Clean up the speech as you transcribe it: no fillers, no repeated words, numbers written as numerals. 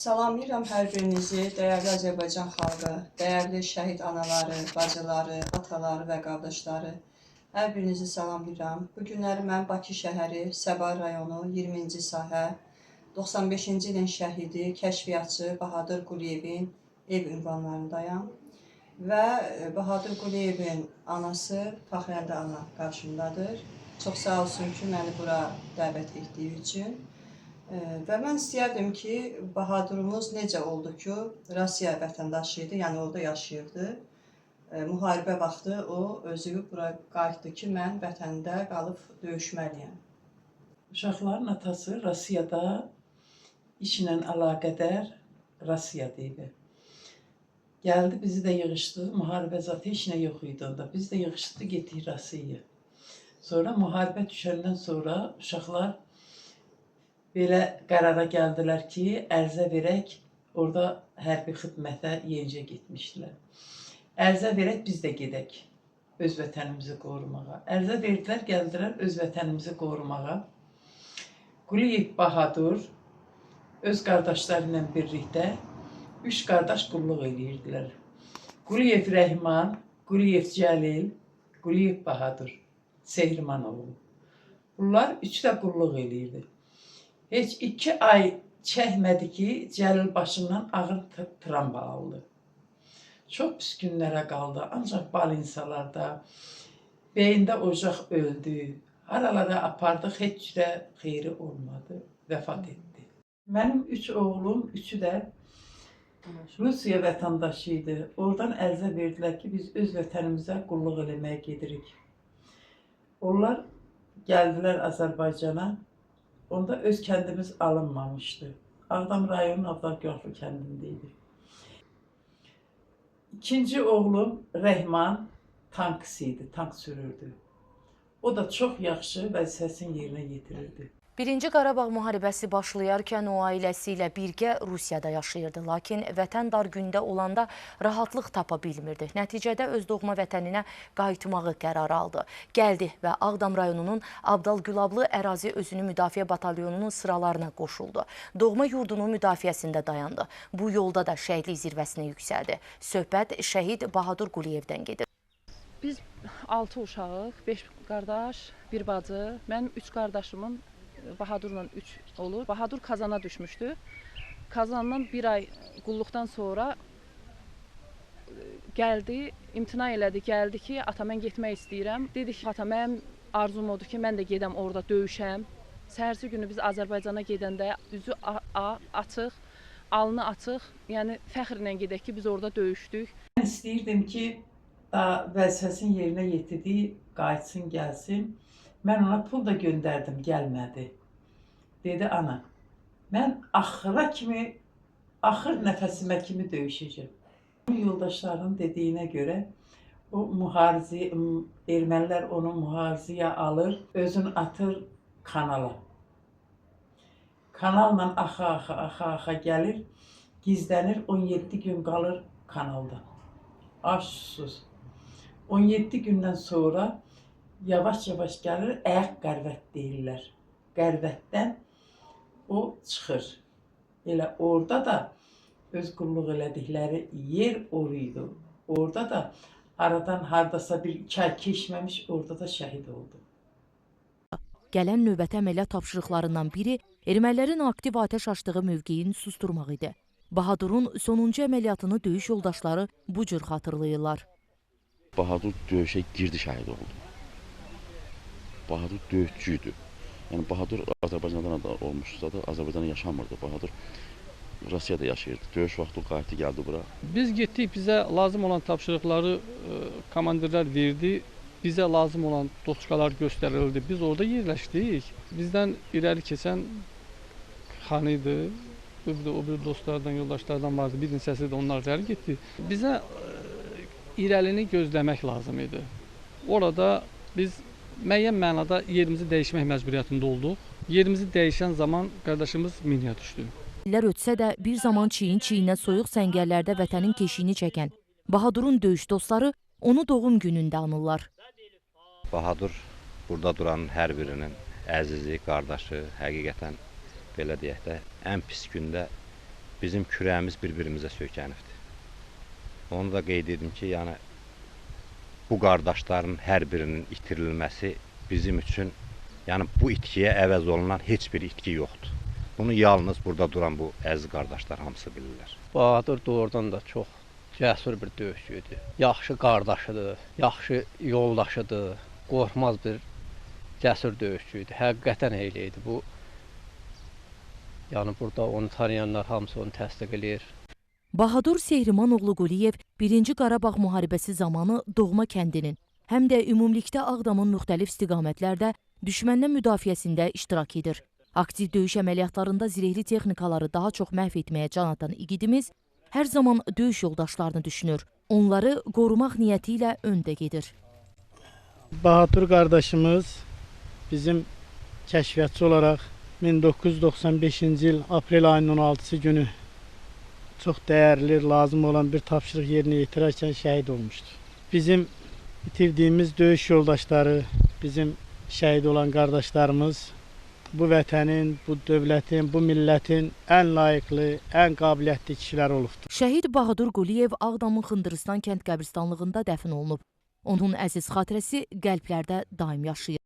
Salamlayıram hər birinizi, dəyərli Azərbaycan xalqı, dəyərli şəhid anaları, bacıları, ataları və qardaşları. Hər birinizi salamlayıram. Bu günləri mən Bakı şəhəri, Səba rayonu, 20-ci sahə, 95-ci ilin şəhidi, kəşfiyyatçı Bahadır Quliyevin ev ünvanlarındayam. Və Bahadır Quliyevin anası Fəxrəndə ana qarşımdadır. Çox sağ olsun ki, məni bura dəvət etdiyi üçün. Və mən istəyərdim ki, Bahadırımız necə oldu ki, Rusiya vətəndaşı idi, yəni orada yaşayırdı. Müharibə vaxtı o özü bura qayıtdı ki, mən vətəndə qalıb döyüşməliyəm. Uşaqların atası Rusiyada işlə əlaqədar Rusiyada idi. Gəldi, bizi də yığışdı. Müharibə zatı işinə yox idi onda. Biz də yığışdı, getdik Rusiyaya. Sonra müharibə düşəndən sonra uşaqlar belə qərara gəldilər ki, ərzə verək, orada hərbi xidmətə yenicə getmişdilər. Ərzə verək, biz də gedək öz vətənimizi qorumağa. Ərzə verdilər, gəldilər öz vətənimizi qorumağa. Quliyev Bahadur öz qardaşları ilə birlikdə 3 qardaş qulluq edirdilər. Quliyev Rəhman, Quliyev Cəlil, Quliyev Bahadur, Sehrimanoğlu. Bunlar 3 də qulluq edirdi. Heç 2 ay çəkmədi ki, Cəlil başından ağır travma aldı. Çox pis günlərə qaldı, ancaq balinsalarda, beyində ocaq öldü. Haralara apardıq, heç cürə xeyri olmadı, vəfat etdi. Mənim 3 oğlum, 3'ü də Rusiya vətəndaşı idi. Oradan ərzə verdilər ki, biz öz vətənimizə qulluq eləməyə gedirik. Onlar gəldilər Azərbaycana. Onda öz kəndimiz alınmamışdı. Ağdam rayonunun Avdaqiyaflı kəndindeydi. İkinci oğlum Rəhman tankçısı idi, tank sürürdü. O da çox yaxşı vəzifəsini yerinə yetirirdi. Birinci Qarabağ müharibəsi başlayarkən o ailəsi ilə birgə Rusiyada yaşayırdı. Lakin vətən dar gündə olanda rahatlıq tapa bilmirdi. Nəticədə öz doğma vətəninə qayıtmağı qərar aldı. Gəldi və Ağdam rayonunun Abdal Gülablı ərazi özünü müdafiə batalyonunun sıralarına qoşuldu. Doğma yurdunun müdafiəsində dayandı. Bu yolda da şəhidlik zirvəsinə yüksəldi. Söhbət şəhid Bahadır Quliyevdən gedir. Biz 6 uşağıq, 5 qardaş, 1 bacı. Mənim 3 qardaşımın Bahadurla 3 olur. Bahadur Kazana düşmüşdü. Kazandan 1 ay qulluqdan sonra gəldi, imtina elədi, gəldi ki, ata mən getmək istəyirəm. Dedi ki, ata mənim arzum odur ki, mən də gedəm orada döyüşəm. Səhərsi günü biz Azərbaycana gedəndə üzü açıq, alnı açıq, yəni fəxrlə gedək ki, biz orada döyüşdük. Mən istəyirdim ki, vəzifəsini yerinə yetirdi, qayıtsın, gəlsin. Mən ona pul da göndərdim, gəlmədi. Dedi, ana, mən axıra kimi, axır nəfəsimə kimi döyüşəcəm. Yoldaşlarının dediyinə görə, o ermənilər onu mühafizəyə alır, özünü atır kanala. Kanalla axa gəlir, gizlənir, 17 gün qalır kanalda. Aç susuz. 17 gündən sonra yavaş-yavaş gəlir, əyaq qərvət deyirlər. Qərvətdən o çıxır. Elə orada da öz qulluq elədikləri yer oraydı. Orada da aradan hardasa 1-2 ay keçməmiş orada da şəhid oldu. Gələn növbəti əməliyyat tapşırıqlarından biri ermənilərin aktiv atəş açdığı mövqeyin susturmaq idi. Bahadurun sonuncu əməliyyatını döyüş yoldaşları bu cür xatırlayırlar. Bahadur döyüşə girdi, şəhid oldu. Bahadur döyüşçüydü. Yəni Bahadur Azərbaycandan da olmuşsa da Azərbaycanda yaşamırdı. Bahadur Rusiyada yaşayırdı. Döyüş vaxtı qayıtdı, gəldi bura. Biz getdik, bizə lazım olan tapşırıqları komandirlər verdi. Bizə lazım olan dostçalar göstərildi. Biz orada yerləşdik. Bizdən irəli keçən xan idi. O bir dostlardan, yoldaşlardan vardı. Bir neçəsi də onlar irəli getdi. Bizə irəlini gözləmək lazım idi. Orada biz müəyyən mənada yerimizi dəyişmək məcburiyyətində olduq. Yerimizi dəyişən zaman qardaşımız minəyə düşdü. İllər ötsə də bir zaman çiyin-çiyinə soyuq səngərlərdə vətənin keşiyini çəkən Bahadurun döyüş dostları onu doğum günündə anırlar. Bahadur burada duran hər birinin əzizi, qardaşı, həqiqətən belə deyək də, ən pis gündə bizim kürəyimiz bir-birimizə söykənibdir. Onu da qeyd edim ki, yəni bu qardaşların hər birinin itirilməsi bizim üçün, yəni bu itkiyə əvəz olunan heç bir itki yoxdur. Bunu yalnız burada duran bu əziz qardaşlar hamısı bilirlər. Bahadur doğrudan da çox cəsur bir döyüşçüydür. Yaxşı qardaşıdır, yaxşı yoldaşıdır, qorxmaz bir cəsur döyüşçüydür. Həqiqətən elə idi bu. Yəni burada onu tanıyanlar hamısı onu təsdiq eləyir. Bahadur Sehrimanoğlu Quliyev 1-ci Qarabağ müharibəsi zamanı doğma kəndinin, həm də ümumilikdə Ağdamın müxtəlif istiqamətlərdə düşməndən müdafiəsində iştirak edir. Aktiv döyüş əməliyyatlarında zirehli texnikaları daha çox məhv etməyə can atan igidimiz hər zaman döyüş yoldaşlarını düşünür. Onları qorumaq niyyəti ilə öndə gedir. Bahadur qardaşımız bizim kəşfiyyatçı olaraq 1995-ci il aprel ayının 16-sı günü çox dəyərli, lazım olan bir tapşırıq yerinə yetirərkən şəhid olmuşdur. Bizim itirdiyimiz döyüş yoldaşları, bizim şəhid olan qardaşlarımız bu vətənin, bu dövlətin, bu millətin ən layiqli, ən qabiliyyətli kişilər olubdur. Şəhid Bahadur Quliyev Ağdamın Xındırıstan kənd qəbristanlığında dəfn olunub. Onun əziz xatirəsi qəlblərdə daim yaşayır.